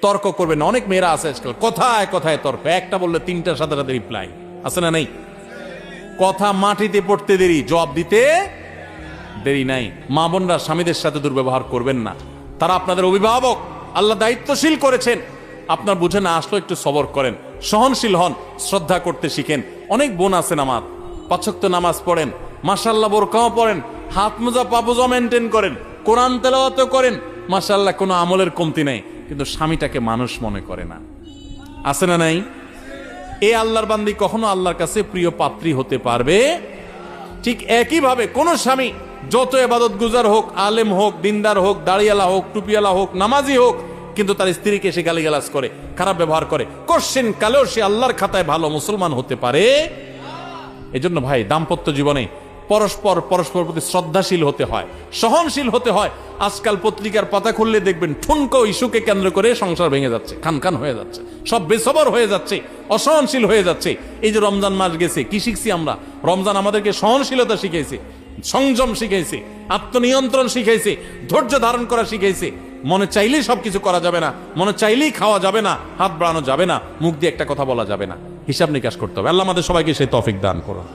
তর্ক করবেন না। অনেক মেয়েরা আছে আজকাল কথায় কথায় তর্ক, একটা বললে তিনটার সাথে সাথে রিপ্লাই আছে না নেই? কথা মাটিতে পড়তে দেরি, জবাব দিতে দেরি নাই। মা বোনরা স্বামীদের সাথে দুর্ব্যবহার করবেন না, তারা আপনাদের অভিভাবক, আল্লাহ দায়িত্বশীল করেছেন। আপনার বুঝে না আসলো একটু সবর করেন, সহনশীল হন, শ্রদ্ধা করতে শিখেন। অনেক বোন আছেন আমার, ৫ ওয়াক্ত নামাজ পড়েন, মাশাআল্লাহ বোরকাও পড়েন, হাত মোজা পা মোজা মেনটেন করেন, কোরআন তেলাওয়াতও করেন, মাশাআল্লাহ কোনো আমলের কমতি নেই, কিন্তু স্বামীটাকে মানুষ মনে করে না। আছে না নাই? এ আল্লাহর বান্দি কখনো আল্লাহর কাছে প্রিয় পাত্রী হতে পারবে? ঠিক একইভাবে কোন স্বামী যত ইবাদত গুজার হোক, আলেম হোক, দিনদার হোক, দাড়িয়ালা হোক, টুপিয়ালা হোক, নামাজি হোক, কিন্তু তার স্ত্রীকে সে গালিগালাজ করে, খারাপ ব্যবহার করে, কোশ্চেন কালেও সে আল্লাহর খাতায় ভালো মুসলমান হতে পারে? এজন্য ভাই, দাম্পত্য জীবনে পরস্পর প্রতি শ্রদ্ধাশীল হতে হয়, সহনশীল হতে হয়। আজকাল পত্রিকার পাতা খুললে দেখবেন ঠুনকো ইস্যুকে কেন্দ্র করে সংসার ভেঙে যাচ্ছে, খান হয়ে যাচ্ছে, সব বেসবর হয়ে যাচ্ছে, অসহনশীল হয়ে যাচ্ছে। এই যে রমজান মাস গেছে, কি শিখছি আমরা? রমজান আমাদেরকে সহনশীলতা শিখাইছে, সংযম শিখাইছে, আত্মনিয়ন্ত্রণ শিখাইছে, ধৈর্য ধারণ করা শিখাইছে। মনে চাইলেই সবকিছু করা যাবে না, মনে চাইলেই খাওয়া যাবে না, হাত বাড়ানো যাবে না, মুখ দিয়ে একটা কথা বলা যাবে না, হিসাব নিকাশ করতে হবে। আল্লাহ আমাদের সবাইকে সেই তৌফিক দান করুন।